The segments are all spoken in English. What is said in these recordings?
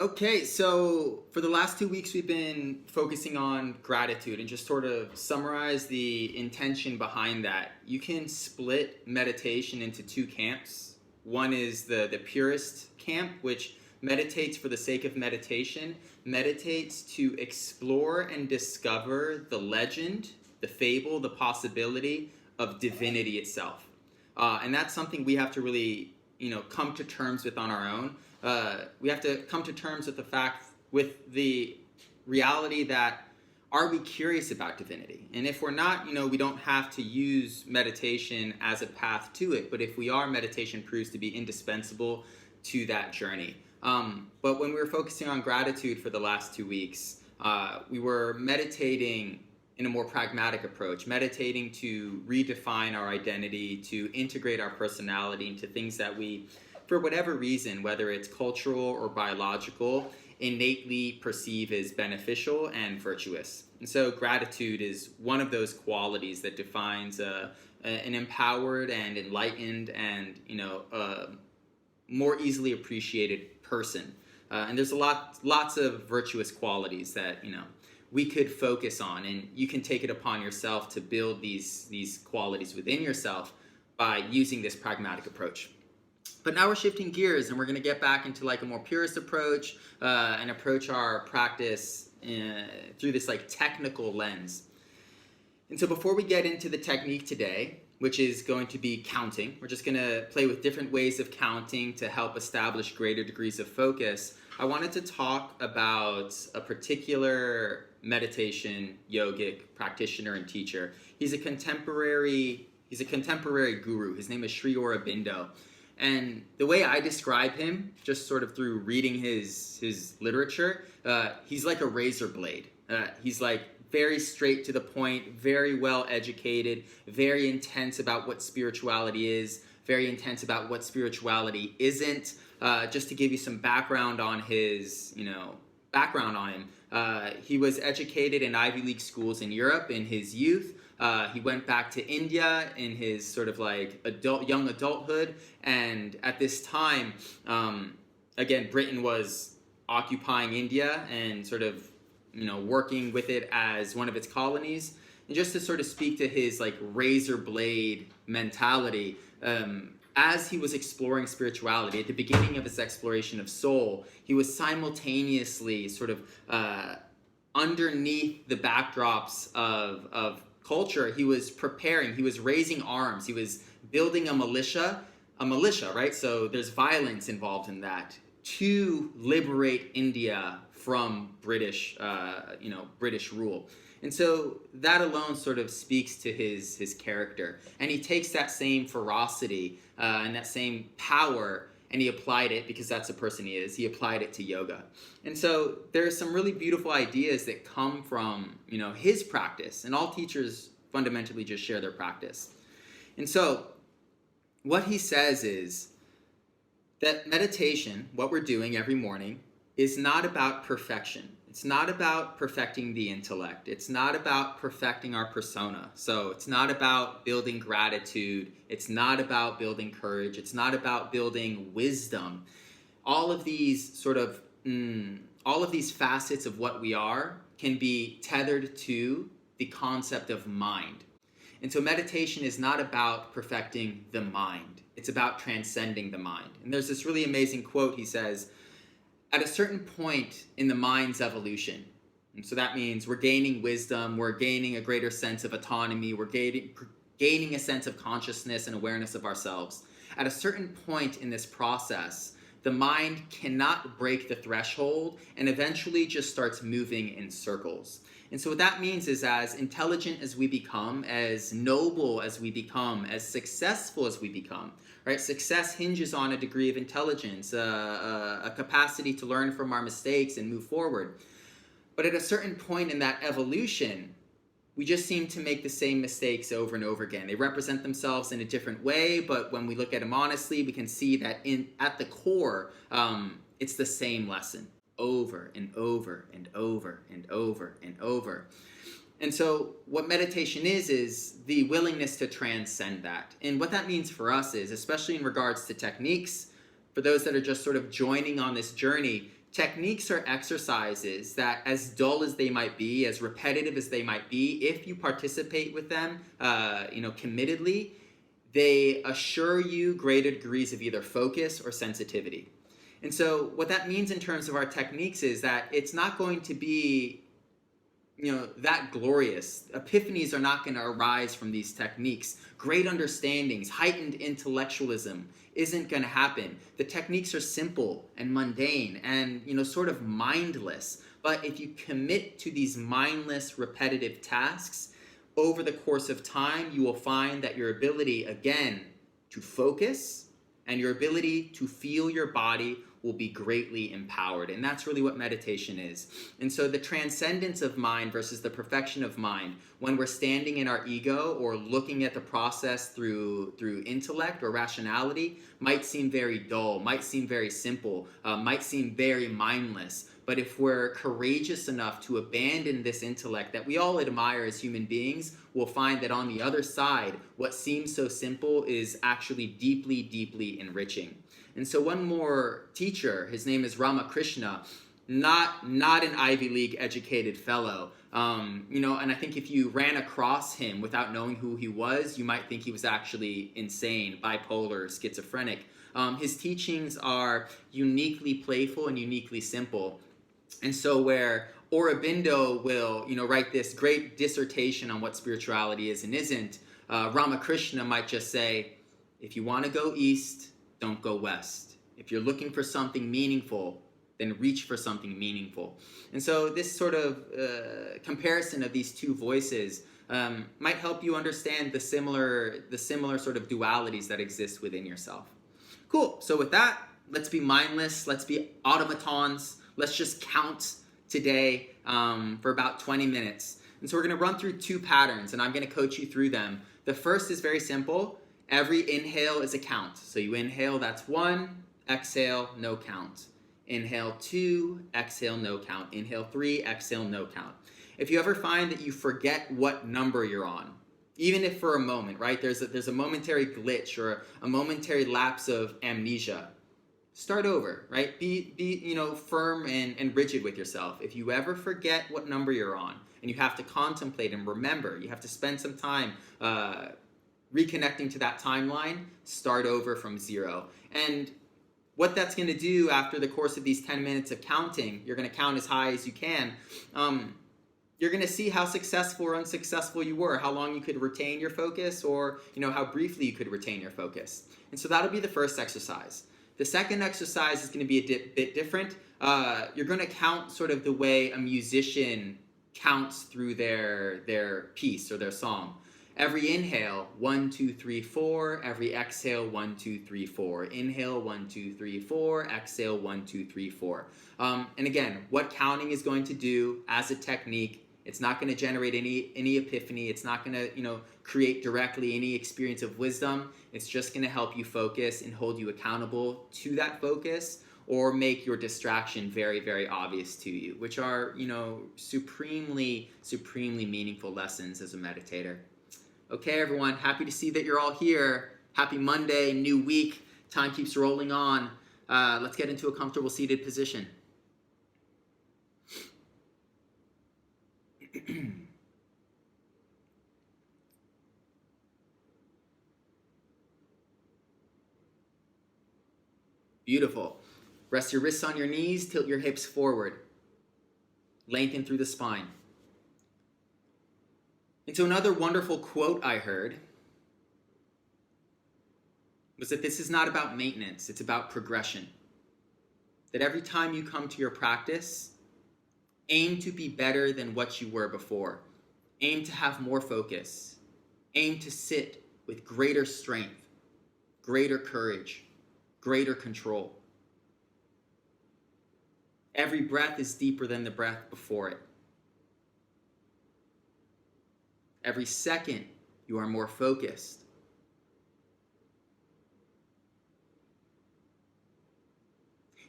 Okay, so for the last 2 weeks, we've been focusing on gratitude and just sort of summarize the intention behind that. You can split meditation into two camps. One is the purist camp, which meditates for the sake of meditation, meditates to explore and discover the legend, the fable, the possibility of divinity itself. And that's something we have to really, come to terms with on our own. We have to come to terms with with the reality that, are we curious about divinity? And if we're not, we don't have to use meditation as a path to it. But if we are, meditation proves to be indispensable to that journey. But when we were focusing on gratitude for the last 2 weeks, we were meditating in a more pragmatic approach, meditating to redefine our identity, to integrate our personality into things that we, for whatever reason, whether it's cultural or biological, innately perceive as beneficial and virtuous. And so gratitude is one of those qualities that defines an empowered and enlightened and, more easily appreciated person. And there's lots of virtuous qualities that, we could focus on, and you can take it upon yourself to build these qualities within yourself by using this pragmatic approach. But now we're shifting gears, and we're going to get back into like a more purist approach and approach our practice through this like technical lens. And so before we get into the technique today, which is going to be counting, we're just going to play with different ways of counting to help establish greater degrees of focus. I wanted to talk about a particular meditation yogic practitioner and teacher. He's a contemporary guru. His name is Sri Aurobindo. And the way I describe him, just sort of through reading his literature, he's like a razor blade. He's like very straight to the point, very well educated, very intense about what spirituality is, very intense about what spirituality isn't. Just to give you some background on his, him, he was educated in Ivy League schools in Europe in his youth. He went back to India in his sort of like young adulthood. And at this time, again, Britain was occupying India and sort of, working with it as one of its colonies. And just to sort of speak to his like razor blade mentality, as he was exploring spirituality, at the beginning of his exploration of soul, he was simultaneously sort of underneath the backdrops of culture. He was preparing, he was raising arms, he was building a militia, right? So there's violence involved in that to liberate India from British rule. And so that alone sort of speaks to his character. And he takes that same ferocity and that same power, and he applied it, because that's the person he is, he applied it to yoga. And so there's some really beautiful ideas that come from, his practice. And all teachers fundamentally just share their practice. And so what he says is that meditation, what we're doing every morning, is not about perfection. It's not about perfecting the intellect. It's not about perfecting our persona. So it's not about building gratitude. It's not about building courage. It's not about building wisdom. All of these facets of what we are can be tethered to the concept of mind. And so meditation is not about perfecting the mind. It's about transcending the mind. And there's this really amazing quote. He says, at a certain point in the mind's evolution, and so that means we're gaining wisdom, we're gaining a greater sense of autonomy, we're gaining a sense of consciousness and awareness of ourselves. At a certain point in this process, the mind cannot break the threshold and eventually just starts moving in circles. And so what that means is, as intelligent as we become, as noble as we become, as successful as we become, right? Success hinges on a degree of intelligence, a capacity to learn from our mistakes and move forward. But at a certain point in that evolution, we just seem to make the same mistakes over and over again. They represent themselves in a different way, but when we look at them honestly, we can see that at the core, it's the same lesson over and over and over and over and over. And so what meditation is the willingness to transcend that. And what that means for us is, especially in regards to techniques, for those that are just sort of joining on this journey, techniques are exercises that, as dull as they might be, as repetitive as they might be, if you participate with them, committedly, they assure you greater degrees of either focus or sensitivity. And so what that means in terms of our techniques is that it's not going to be that glorious. Epiphanies are not going to arise from these techniques. Great understandings, heightened intellectualism isn't going to happen. The techniques are simple and mundane and, sort of mindless. But if you commit to these mindless, repetitive tasks, over the course of time, you will find that your ability, again, to focus and your ability to feel your body will be greatly empowered. And that's really what meditation is. And so the transcendence of mind versus the perfection of mind, when we're standing in our ego or looking at the process through intellect or rationality, might seem very dull, might seem very simple, might seem very mindless. But if we're courageous enough to abandon this intellect that we all admire as human beings, we'll find that on the other side, what seems so simple is actually deeply, deeply enriching. And so one more teacher, his name is Ramakrishna, not an Ivy League educated fellow. And I think if you ran across him without knowing who he was, you might think he was actually insane, bipolar, schizophrenic. His teachings are uniquely playful and uniquely simple. And so where Aurobindo will, write this great dissertation on what spirituality is and isn't, Ramakrishna might just say, if you want to go east, don't go west. If you're looking for something meaningful, then reach for something meaningful. And so this sort of comparison of these two voices might help you understand the similar sort of dualities that exist within yourself. Cool. So with that, let's be mindless. Let's be automatons. Let's just count today for about 20 minutes. And so we're going to run through two patterns, and I'm going to coach you through them. The first is very simple. Every inhale is a count. So you inhale, that's 1. Exhale, no count. Inhale 2, exhale, no count. Inhale 3, exhale, no count. If you ever find that you forget what number you're on, even if for a moment, right, there's a momentary glitch or a momentary lapse of amnesia, start over, right? Be firm and rigid with yourself. If you ever forget what number you're on and you have to contemplate and remember, you have to spend some time reconnecting to that timeline, start over from 0. And what that's going to do after the course of these 10 minutes of counting, you're going to count as high as you can. You're going to see how successful or unsuccessful you were, how long you could retain your focus, or how briefly you could retain your focus. And so that'll be the first exercise. The second exercise is going to be a bit different. You're going to count sort of the way a musician counts through their piece or their song. Every inhale, 1, 2, 3, 4. Every exhale, 1, 2, 3, 4. Inhale, 1, 2, 3, 4. Exhale, 1, 2, 3, 4. And again, what counting is going to do as a technique, it's not going to generate any epiphany. It's not going to, create directly any experience of wisdom. It's just going to help you focus and hold you accountable to that focus, or make your distraction very, very obvious to you, which are, supremely, supremely meaningful lessons as a meditator. Okay, everyone, happy to see that you're all here. Happy Monday, new week. Time keeps rolling on. Let's get into a comfortable seated position. Beautiful. Rest your wrists on your knees, tilt your hips forward. Lengthen through the spine. And so another wonderful quote I heard was that this is not about maintenance, it's about progression. That every time you come to your practice, aim to be better than what you were before. Aim to have more focus. Aim to sit with greater strength, greater courage, greater control. Every breath is deeper than the breath before it. Every second, you are more focused.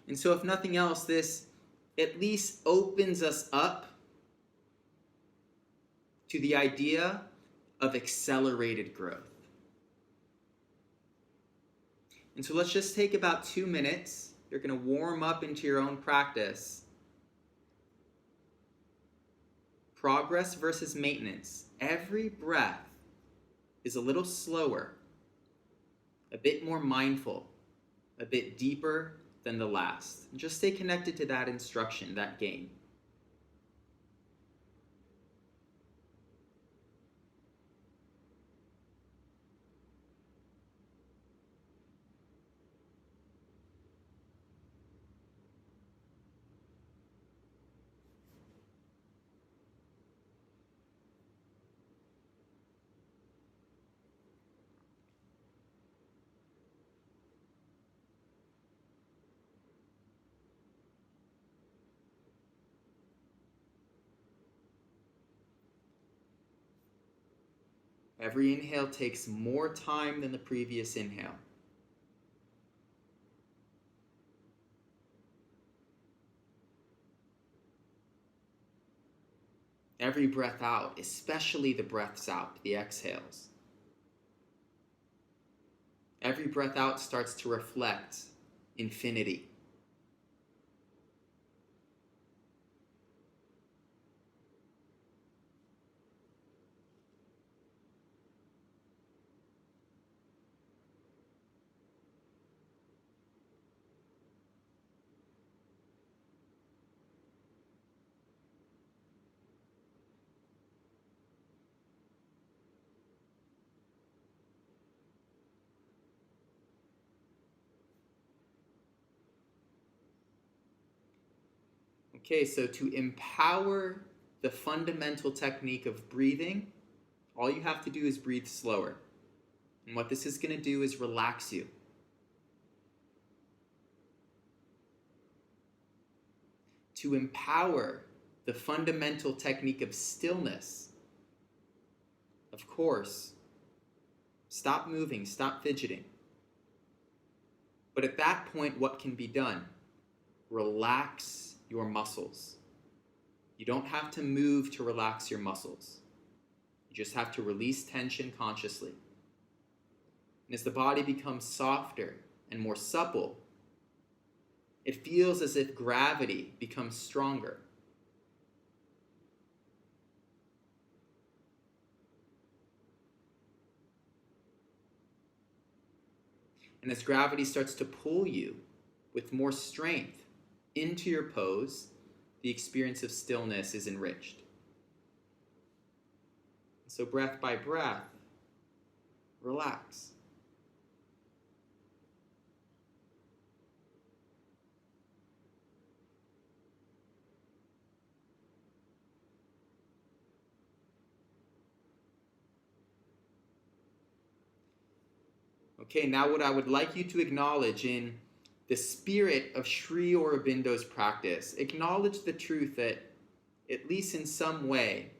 And so if nothing else, this at least opens us up to the idea of accelerated growth. And so let's just take about 2 minutes. you're going to warm up into your own practice. Progress versus maintenance. Every breath is a little slower, a bit more mindful, a bit deeper than the last. And just stay connected to that instruction, that game. Every inhale takes more time than the previous inhale. Every breath out, especially the breaths out, the exhales. Every breath out starts to reflect infinity. Okay, so to empower the fundamental technique of breathing, all you have to do is breathe slower. And what this is going to do is relax you. To empower the fundamental technique of stillness, of course, stop moving, stop fidgeting. But at that point, what can be done? Relax your muscles. You don't have to move to relax your muscles. You just have to release tension consciously. And as the body becomes softer and more supple, it feels as if gravity becomes stronger. And as gravity starts to pull you with more strength into your pose, the experience of stillness is enriched. So breath by breath, relax. Okay, now what I would like you to acknowledge in the spirit of Sri Aurobindo's practice, acknowledge the truth that, at least in some way,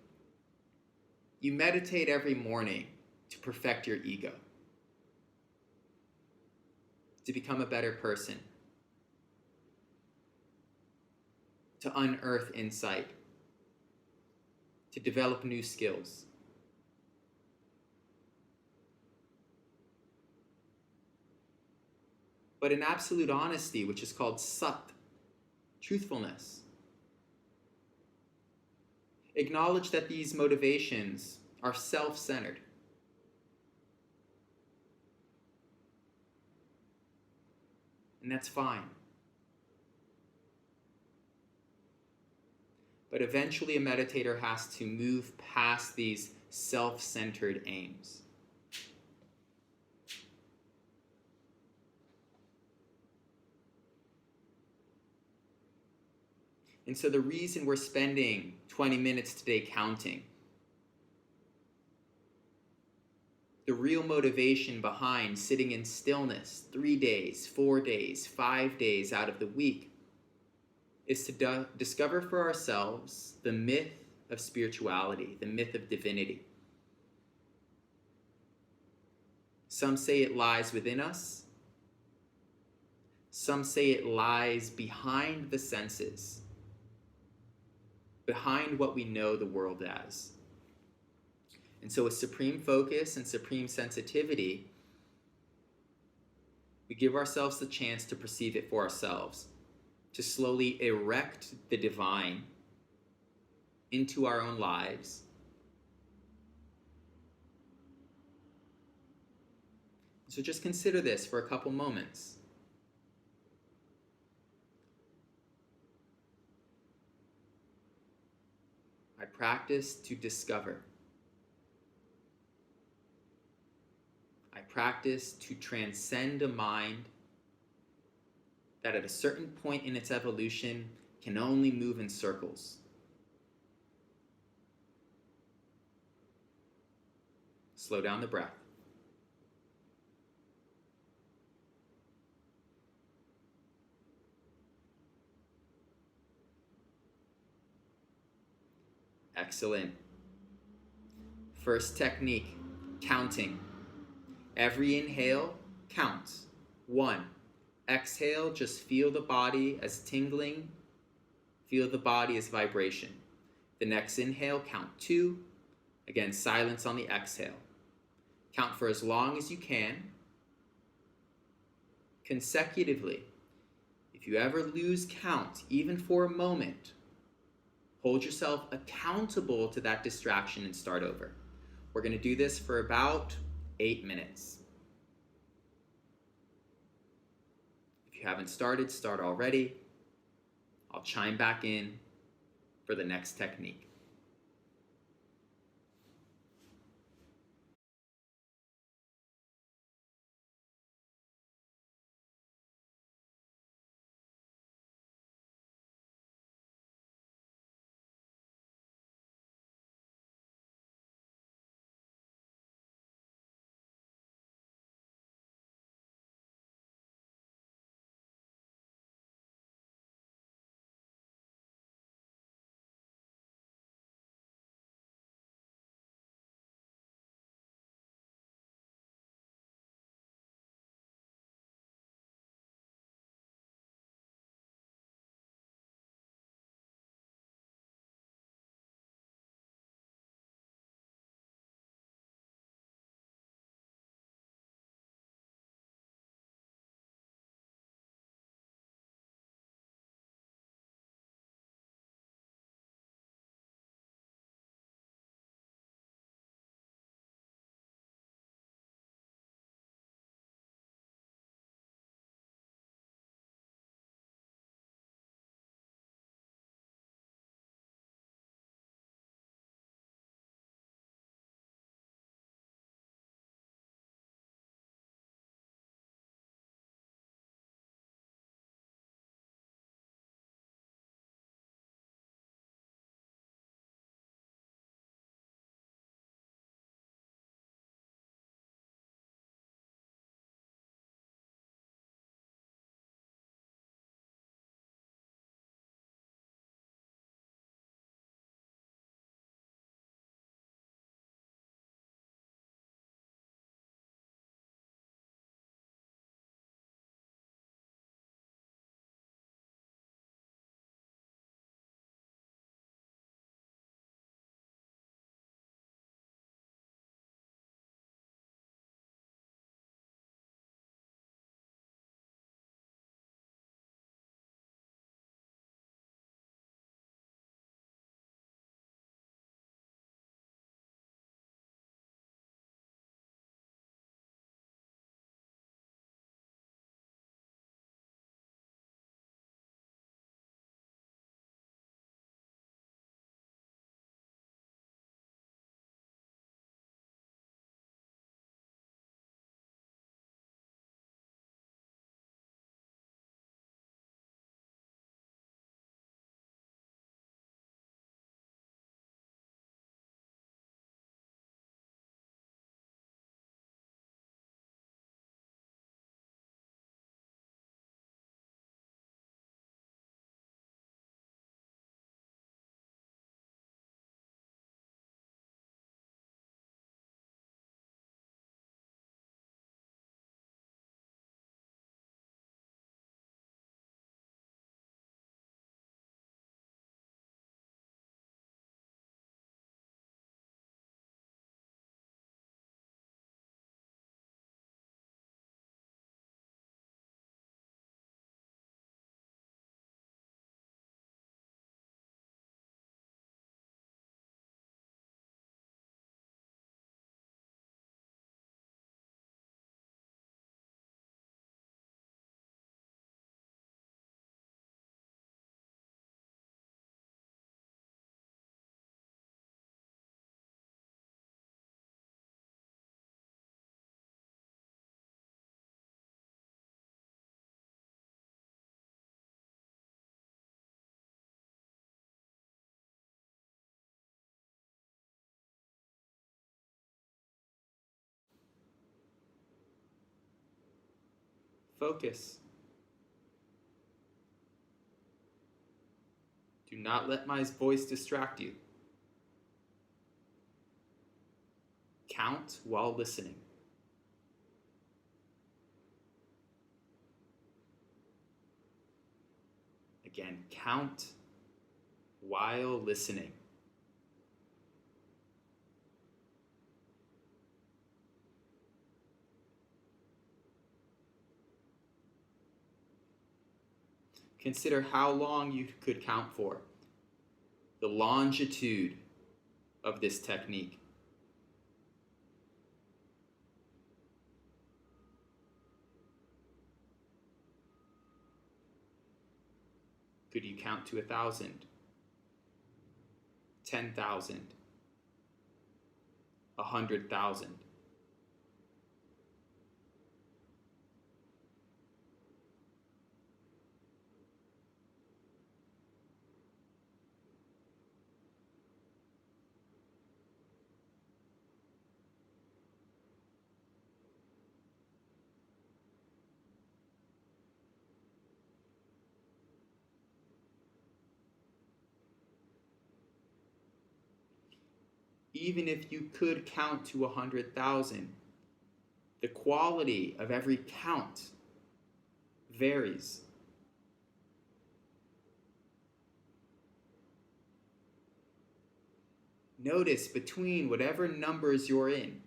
you meditate every morning to perfect your ego, to become a better person, to unearth insight, to develop new skills. But in absolute honesty, which is called sat, truthfulness, acknowledge that these motivations are self-centered. And that's fine. But eventually a meditator has to move past these self-centered aims. And so the reason we're spending 20 minutes today counting, the real motivation behind sitting in stillness 3 days, 4 days, 5 days out of the week, is to discover for ourselves the myth of spirituality, the myth of divinity. Some say it lies within us. Some say it lies behind the senses, behind what we know the world as. And so with supreme focus and supreme sensitivity, we we give ourselves the chance to perceive it for ourselves, to slowly erect the divine into our own lives. So just consider this for a couple moments. I practice to discover. I practice to transcend a mind that at a certain point in its evolution can only move in circles. Slow down the breath. Excellent. First technique, counting. Every inhale, count. 1. Exhale, just feel the body as tingling. Feel the body as vibration. The next inhale, count 2. Again, silence on the exhale. Count for as long as you can. Consecutively. If you ever lose count, even for a moment, hold yourself accountable to that distraction and start over. We're going to do this for about 8 minutes. If you haven't started, start already. I'll chime back in for the next technique. focus. Do not let my voice distract you. Count while listening. Again, count while listening. Consider how long you could count for, the longitude of this technique. Could you count to 1,000, 10,000, 100,000? Even if you could count to 100,000, the quality of every count varies. Notice between whatever numbers you're in,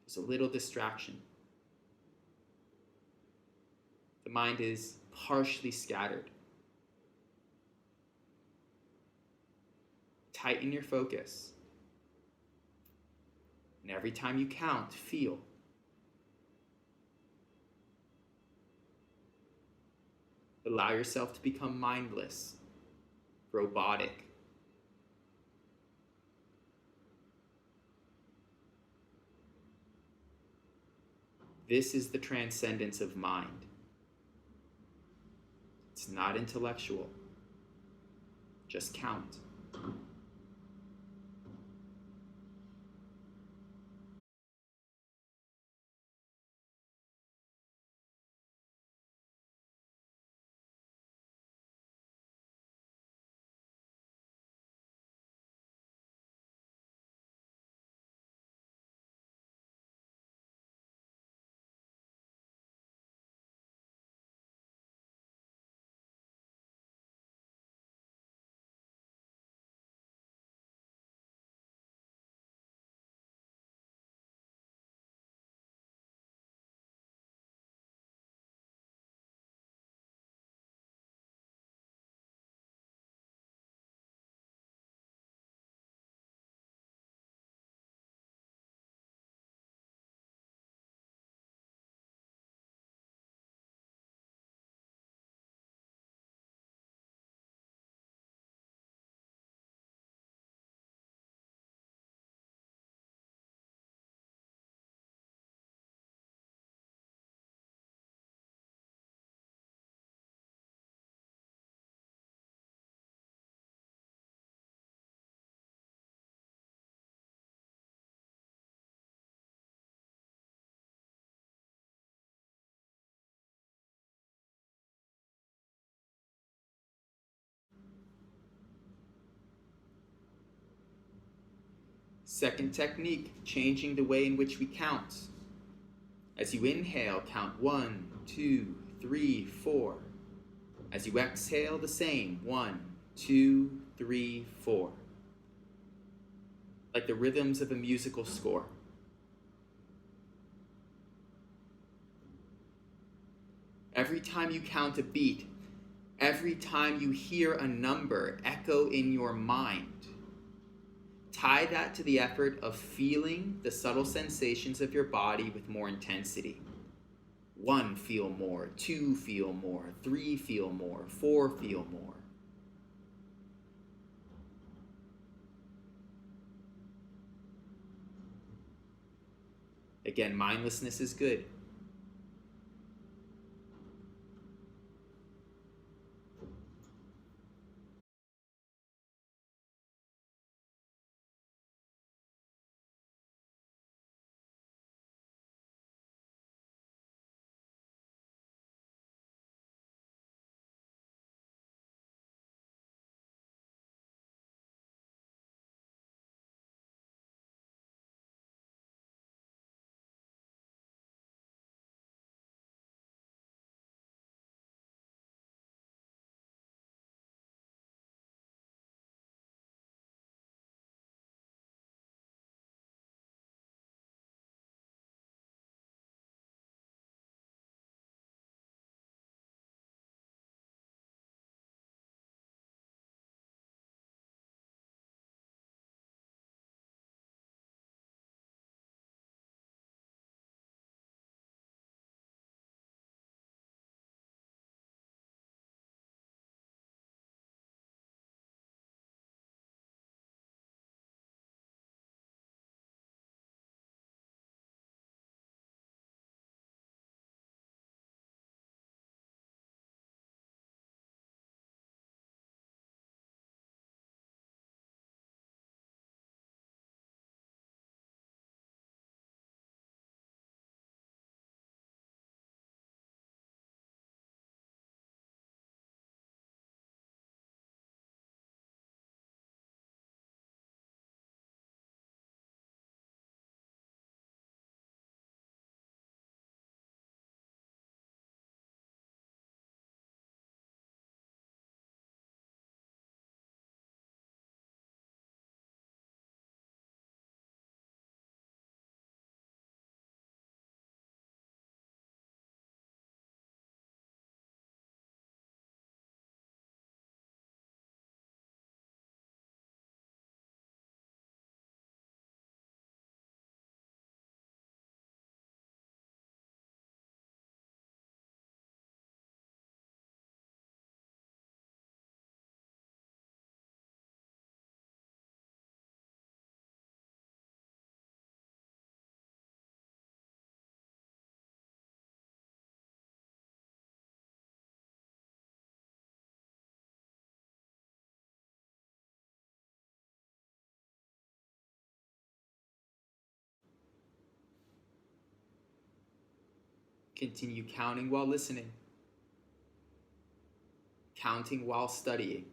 there's a little distraction. The mind is partially scattered. Tighten your focus. And every time you count, feel. Allow yourself to become mindless, robotic. This is the transcendence of mind. It's not intellectual. Just count. Second technique, changing the way in which we count. As you inhale, count 1, 2, 3, 4. As you exhale, the same, 1, 2, 3, 4. Like the rhythms of a musical score. Every time you count a beat, every time you hear a number echo in your mind, tie that to the effort of feeling the subtle sensations of your body with more intensity. 1, feel more. 2, feel more. 3, feel more. 4, feel more. Again, mindlessness is good. Continue counting while listening, counting while studying.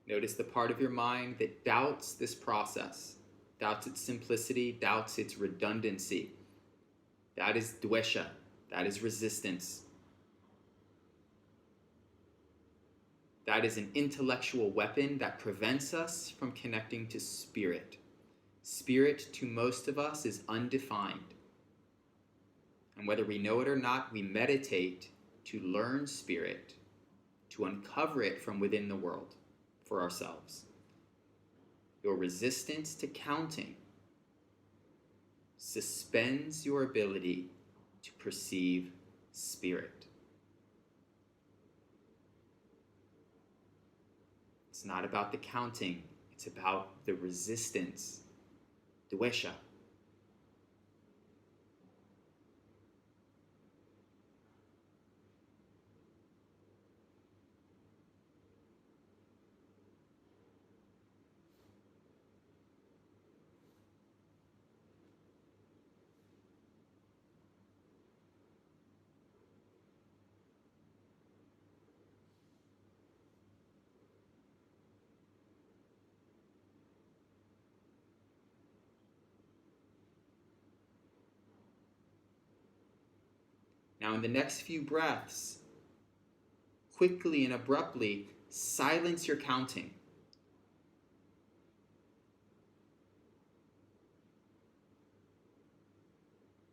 Notice the part of your mind that doubts this process, doubts its simplicity, doubts its redundancy. That is dvesha, that is resistance. That is an intellectual weapon that prevents us from connecting to spirit. Spirit, to most of us, is undefined. And whether we know it or not, we meditate to learn spirit, to uncover it from within the world for ourselves. Your resistance to counting suspends your ability to perceive spirit. It's not about the counting, it's about the resistance, dvesha. Now, in the next few breaths, quickly and abruptly silence your counting.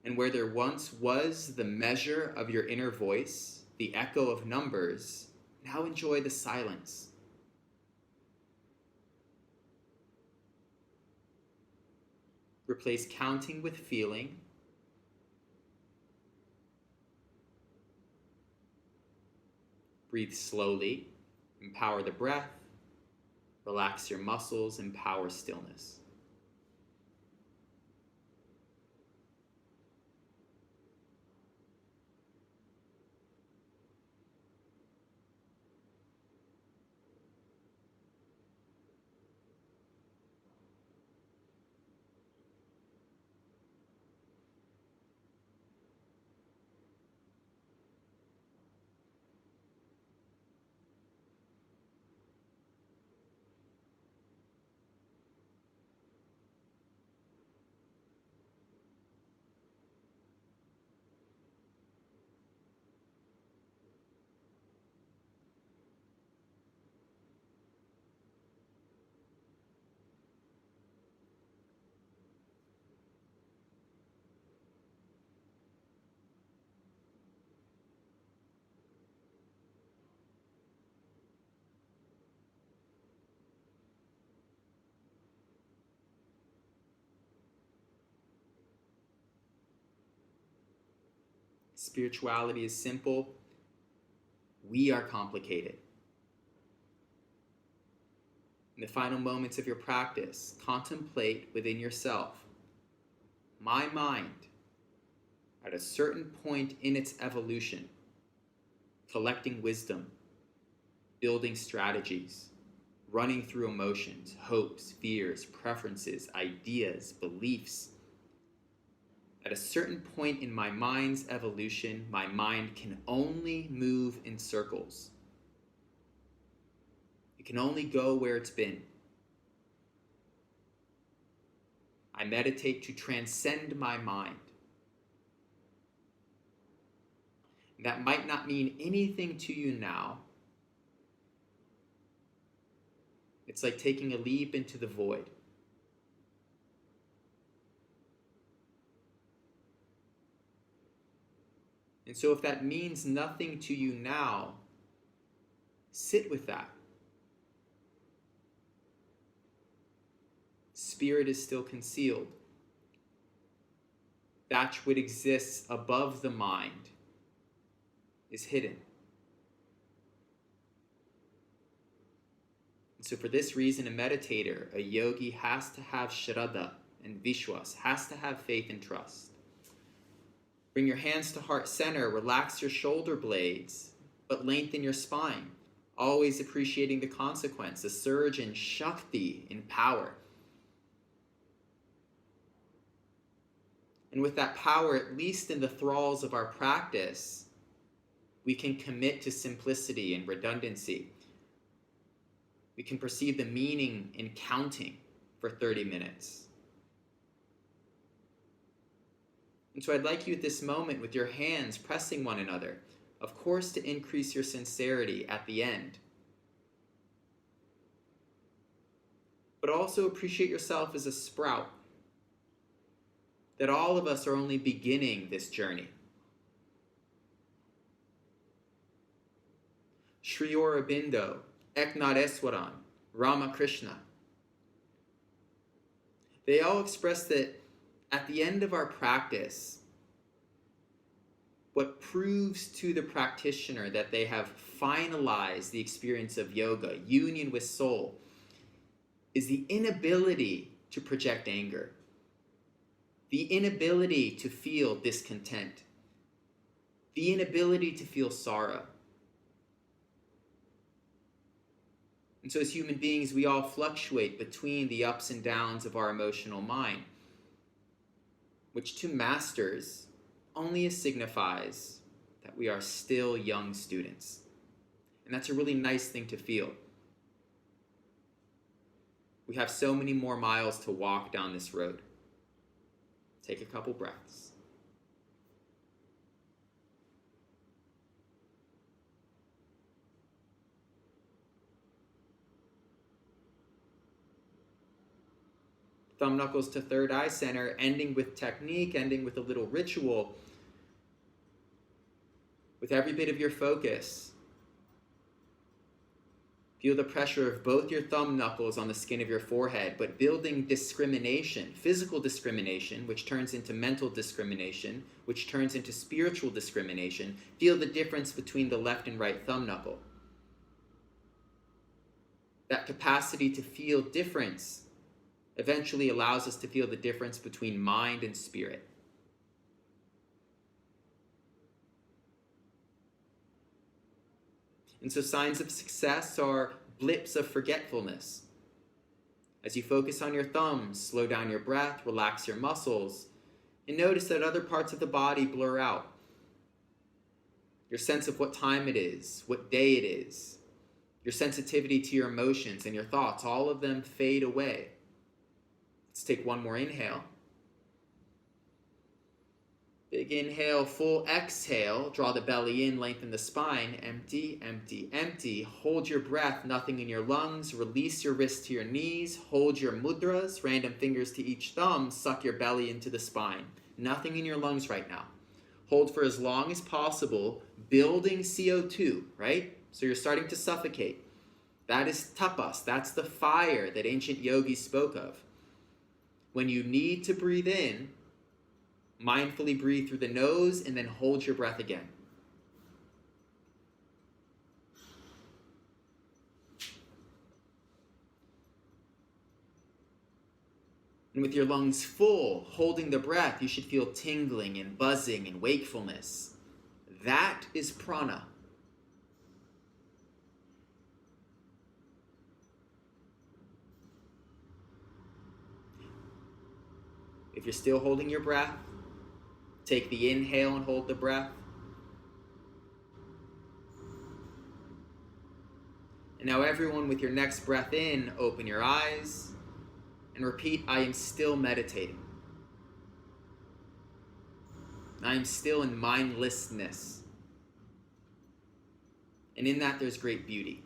And where there once was the measure of your inner voice, the echo of numbers, now enjoy the silence. Replace counting with feeling. Breathe slowly, empower the breath, relax your muscles, empower stillness. Spirituality is simple. We are complicated. In the final moments of your practice, contemplate within yourself. My mind, at a certain point in its evolution, collecting wisdom, building strategies, running through emotions, hopes, fears, preferences, ideas, beliefs. At a certain point in my mind's evolution, my mind can only move in circles. It can only go where it's been. I meditate to transcend my mind. That might not mean anything to you now. It's like taking a leap into the void. And so if that means nothing to you now, sit with that. Spirit is still concealed. That which exists above the mind is hidden. And so for this reason, a meditator, a yogi, has to have shraddha and vishwas, has to have faith and trust. Bring your hands to heart center, relax your shoulder blades, but lengthen your spine. always appreciating the consequence, the surge in Shakti, in power. And with that power, at least in the thralls of our practice, we can commit to simplicity and redundancy. We can perceive the meaning in counting for 30 minutes. And so I'd like you at this moment, with your hands pressing one another, of course, to increase your sincerity at the end. But also appreciate yourself as a sprout, that all of us are only beginning this journey. Sri Aurobindo, Eknatheswaran, Ramakrishna, they all express that at the end of our practice, what proves to the practitioner that they have finalized the experience of yoga, union with soul, is the inability to project anger, the inability to feel discontent, the inability to feel sorrow. And so as human beings, we all fluctuate between the ups and downs of our emotional mind, which to masters only signifies that we are still young students. And that's a really nice thing to feel. We have so many more miles to walk down this road. Take a couple breaths. Thumb knuckles to third eye center, ending with technique, ending with a little ritual. With every bit of your focus, feel the pressure of both your thumb knuckles on the skin of your forehead, but building discrimination, physical discrimination, which turns into mental discrimination, which turns into spiritual discrimination. Feel the difference between the left and right thumb knuckle. That capacity to feel difference eventually allows us to feel the difference between mind and spirit. And so signs of success are blips of forgetfulness. As you focus on your thumbs, slow down your breath, relax your muscles, and notice that other parts of the body blur out. Your sense of what time it is, what day it is, your sensitivity to your emotions and your thoughts, all of them fade away. Let's take one more inhale. Big inhale, full exhale. Draw the belly in, lengthen the spine. Empty, empty, empty. Hold your breath, nothing in your lungs. Release your wrists to your knees. Hold your mudras, random fingers to each thumb. Suck your belly into the spine. Nothing in your lungs right now. Hold for as long as possible, building CO2, right? So you're starting to suffocate. That is tapas. That's the fire that ancient yogis spoke of. When you need to breathe in, mindfully breathe through the nose and then hold your breath again. And with your lungs full, holding the breath, you should feel tingling and buzzing and wakefulness. That is prana. If you're still holding your breath, take the inhale and hold the breath. And now everyone, with your next breath in, open your eyes and repeat, I am still meditating. I am still in mindlessness. And in that there's great beauty.